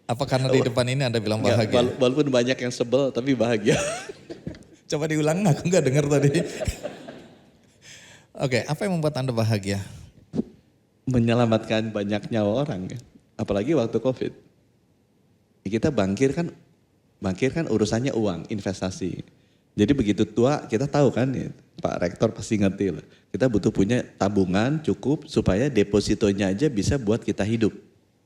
Apa karena di depan ini Anda bilang Enggak, bahagia? walaupun banyak yang sebel tapi bahagia. Coba diulang, aku nggak dengar tadi. Oke, apa yang membuat Anda bahagia? Menyelamatkan banyak nyawa orang ya. Apalagi waktu Covid. Kita bangkir kan urusannya uang, investasi. Jadi begitu tua kita tahu kan ya, Pak Rektor pasti ngerti lah. Kita butuh punya tabungan cukup supaya depositonya aja bisa buat kita hidup.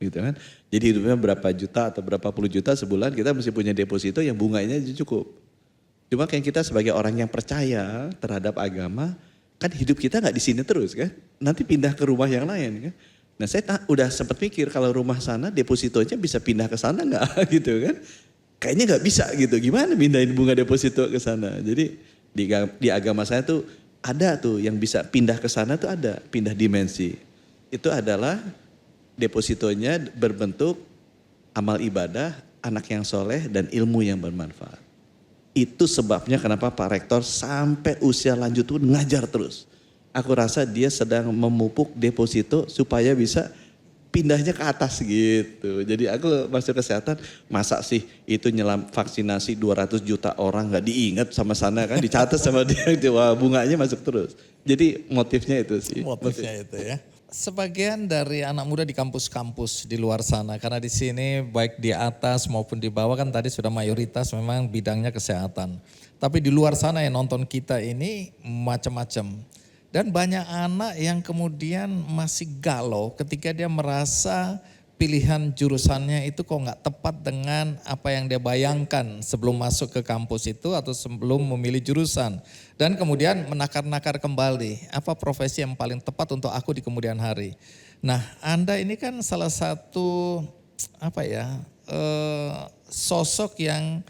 Gitu kan. Jadi hidupnya berapa juta atau berapa puluh juta sebulan kita mesti punya deposito yang bunganya aja cukup. Cuma kayak kita sebagai orang yang percaya terhadap agama, kan hidup kita nggak di sini terus kan. Nanti pindah ke rumah yang lain kan. Nah saya udah sempat mikir kalau rumah sana depositonya bisa pindah ke sana nggak gitu kan. Kayaknya nggak bisa gitu, gimana pindahin bunga deposito ke sana. Jadi di agama saya tuh ada tuh yang bisa pindah ke sana tuh ada, pindah dimensi. Itu adalah depositonya berbentuk amal ibadah, anak yang soleh dan ilmu yang bermanfaat. Itu sebabnya kenapa Pak Rektor sampai usia lanjut pun ngajar terus. Aku rasa dia sedang memupuk deposito supaya bisa pindahnya ke atas gitu. Jadi aku masuk kesehatan, masa sih itu nyelam vaksinasi 200 juta orang gak diingat sama sana kan, dicatat sama dia, wah bunganya masuk terus. Jadi motifnya itu sih. Motifnya itu ya. Sebagian dari anak muda di kampus-kampus di luar sana, karena di sini baik di atas maupun di bawah kan tadi sudah mayoritas memang bidangnya kesehatan. Tapi di luar sana yang nonton kita ini macam-macam. Dan banyak anak yang kemudian masih galau ketika dia merasa pilihan jurusannya itu kok nggak tepat dengan apa yang dia bayangkan sebelum masuk ke kampus itu atau sebelum memilih jurusan. Dan kemudian menakar-nakar kembali apa profesi yang paling tepat untuk aku di kemudian hari. Nah Anda ini kan salah satu sosok yang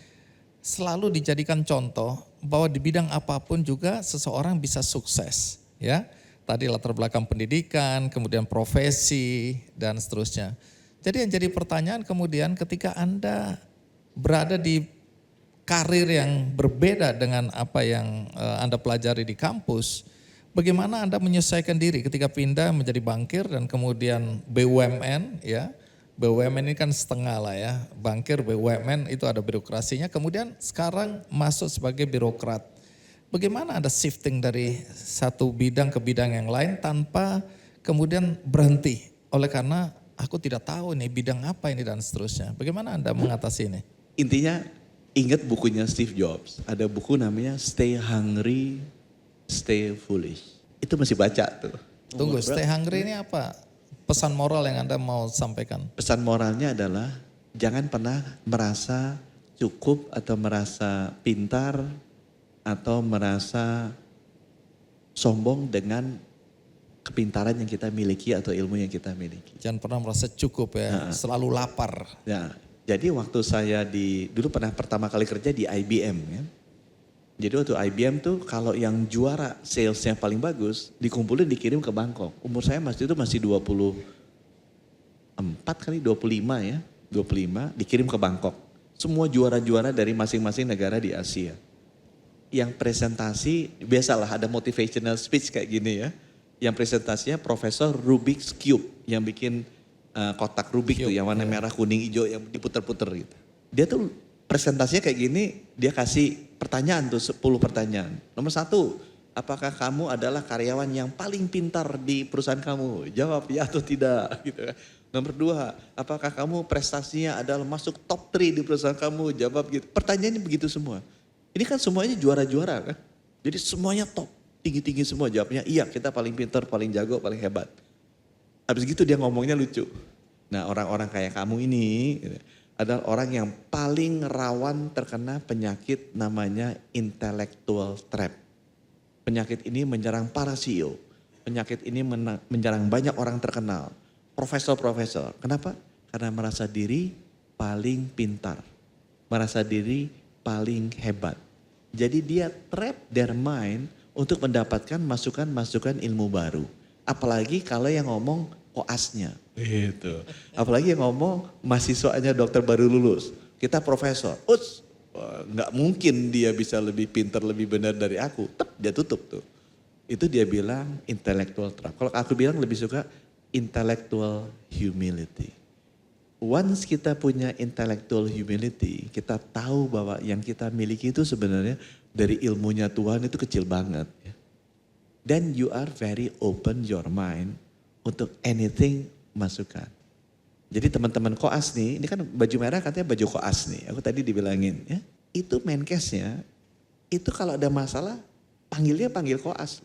selalu dijadikan contoh bahwa di bidang apapun juga seseorang bisa sukses. Ya, tadi latar belakang pendidikan, kemudian profesi dan seterusnya. Jadi yang jadi pertanyaan kemudian ketika Anda berada di karir yang berbeda dengan apa yang Anda pelajari di kampus, bagaimana Anda menyesuaikan diri ketika pindah menjadi bankir dan kemudian BUMN ya. BUMN ini kan setengah lah ya, bankir BUMN itu ada birokrasinya, kemudian sekarang masuk sebagai birokrat. Bagaimana Anda shifting dari satu bidang ke bidang yang lain tanpa kemudian berhenti oleh karena aku tidak tahu nih bidang apa ini dan seterusnya. Bagaimana Anda mengatasi ini? Intinya ingat bukunya Steve Jobs, ada buku namanya Stay Hungry, Stay Foolish. Itu masih baca tuh. Tunggu, Stay Hungry ini apa? Pesan moral yang Anda mau sampaikan? Pesan moralnya adalah jangan pernah merasa cukup atau merasa pintar atau merasa sombong dengan kepintaran yang kita miliki atau ilmu yang kita miliki. Jangan pernah merasa cukup ya, selalu lapar. Ya, jadi waktu saya dulu pernah pertama kali kerja di IBM ya. Jadi waktu IBM tuh kalau yang juara salesnya paling bagus dikumpulin dikirim ke Bangkok. Umur saya itu masih 24 kali 25 ya, 25 dikirim ke Bangkok. Semua juara-juara dari masing-masing negara di Asia. Yang presentasi, biasalah ada motivational speech kayak gini ya. Yang presentasinya Profesor Rubik's Cube yang bikin kotak Rubik tuh yang warna merah, kuning, hijau yang diputer-puter gitu. Dia tuh presentasinya kayak gini, dia kasih pertanyaan tuh 10 pertanyaan. Nomor 1, apakah kamu adalah karyawan yang paling pintar di perusahaan kamu? Jawab ya atau tidak gitu. Nomor 2, apakah kamu prestasinya adalah masuk top 3 di perusahaan kamu? Jawab gitu. Pertanyaannya begitu semua. Ini kan semuanya juara-juara kan. Jadi semuanya top, tinggi-tinggi semua jawabnya. Iya kita paling pintar, paling jago, paling hebat. Habis gitu dia ngomongnya lucu. Nah orang-orang kayak kamu ini adalah orang yang paling rawan terkena penyakit namanya intellectual trap. Penyakit ini menyerang para CEO. Penyakit ini menyerang banyak orang terkenal. Profesor-profesor. Kenapa? Karena merasa diri paling pintar. Merasa diri paling hebat. Jadi dia trap their mind untuk mendapatkan masukan-masukan ilmu baru. Apalagi kalau yang ngomong koasnya. Gitu. Apalagi yang ngomong mahasiswanya dokter baru lulus. Kita profesor. Nggak mungkin dia bisa lebih pintar, lebih benar dari aku. Dia tutup tuh. Itu dia bilang intellectual trap. Kalau aku bilang lebih suka intellectual humility. Once kita punya intellectual humility, kita tahu bahwa yang kita miliki itu sebenarnya dari ilmunya Tuhan itu kecil banget. Ya. Then you are very open your mind untuk anything masukan. Jadi teman-teman koas nih, ini kan baju merah katanya baju koas nih. Aku tadi dibilangin ya, itu Menkesnya, itu kalau ada masalah panggil koas.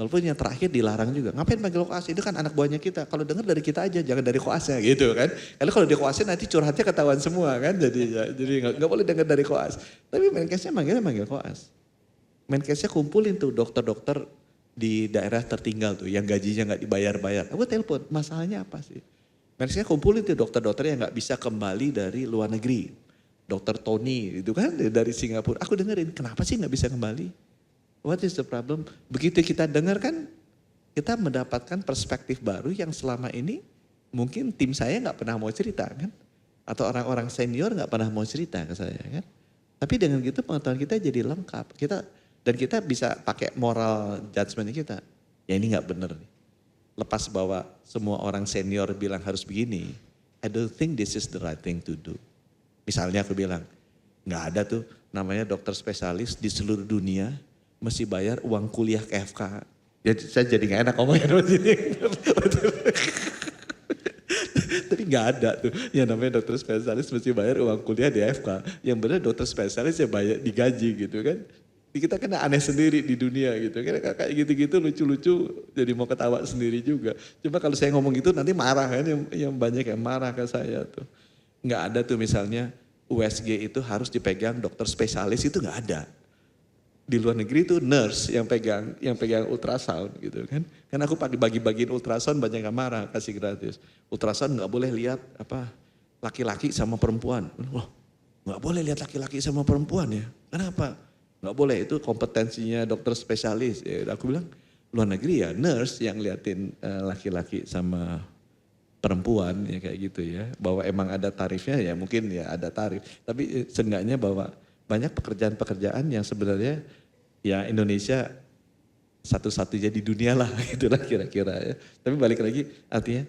Walaupun yang terakhir dilarang juga. Ngapain panggil koas? Itu kan anak buahnya kita. Kalau dengar dari kita aja, jangan dari koasnya gitu kan. Karena kalau di koasnya nanti curhatnya ketahuan semua kan. Jadi nggak boleh dengar dari koas. Tapi Menkesnya manggil koas. Menkesnya kumpulin tuh dokter-dokter di daerah tertinggal tuh, yang gajinya nggak dibayar-bayar. Aku telepon, masalahnya apa sih? Menkesnya kumpulin tuh dokter-dokter yang nggak bisa kembali dari luar negeri. Dokter Tony itu kan dari Singapura. Aku dengerin, kenapa sih nggak bisa kembali? What is the problem? Begitu kita dengar kan, kita mendapatkan perspektif baru yang selama ini mungkin tim saya nggak pernah mau cerita kan. Atau orang-orang senior nggak pernah mau cerita ke saya kan. Tapi dengan gitu pengetahuan kita jadi lengkap. Dan kita bisa pakai moral judgment kita. Ya ini nggak benar nih. Lepas bahwa semua orang senior bilang harus begini. I don't think this is the right thing to do. Misalnya aku bilang, nggak ada tuh namanya dokter spesialis di seluruh dunia mesti bayar uang kuliah ke FK. Ya, saya jadi gak enak ngomongin di sini. Tapi gak ada tuh yang namanya dokter spesialis mesti bayar uang kuliah di FK. Yang benar dokter spesialis ya bayar digaji gitu kan. Kita kena aneh sendiri di dunia gitu. Kayak gitu-gitu lucu-lucu jadi mau ketawa sendiri juga. Cuma kalau saya ngomong gitu nanti marah kan. Yang banyak yang marah ke saya tuh. Gak ada tuh misalnya USG itu harus dipegang dokter spesialis, itu gak ada. Di luar negeri itu nurse yang pegang ultrasound gitu kan. Karena aku bagi-bagiin ultrasound banyak yang marah kasih gratis. Ultrasound nggak boleh lihat apa laki-laki sama perempuan. Wah, nggak boleh lihat laki-laki sama perempuan ya. Kenapa? Nggak boleh, itu kompetensinya dokter spesialis. Ya, aku bilang luar negeri ya nurse yang liatin laki-laki sama perempuan ya kayak gitu ya. Bahwa emang ada tarifnya ya mungkin ya ada tarif. Tapi seenggaknya bahwa banyak pekerjaan-pekerjaan yang sebenarnya ya Indonesia satu-satunya di dunia lah itulah kira-kira ya. Tapi balik lagi artinya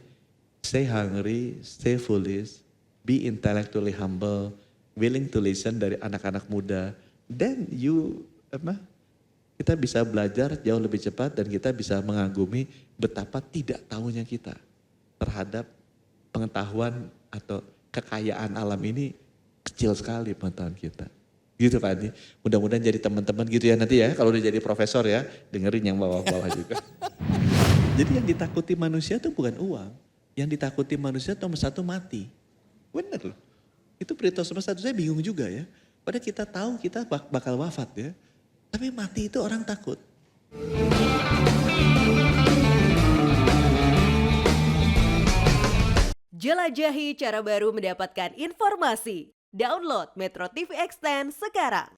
stay hungry, stay foolish, be intellectually humble, willing to listen dari anak-anak muda. Then kita bisa belajar jauh lebih cepat dan kita bisa mengagumi betapa tidak tahunya kita terhadap pengetahuan atau kekayaan alam ini kecil sekali pengetahuan kita. Gitu Pak Andi. Mudah-mudahan jadi teman-teman gitu ya nanti ya. Kalau udah jadi profesor ya, dengerin yang bawah-bawah juga. Jadi yang ditakuti manusia itu bukan uang. Yang ditakuti manusia nomor satu mati. Bener loh. Itu berita nomor satu, saya bingung juga ya. Padahal kita tahu kita bakal wafat ya. Tapi mati itu orang takut. Jelajahi cara baru mendapatkan informasi. Download Metro TV Extend sekarang.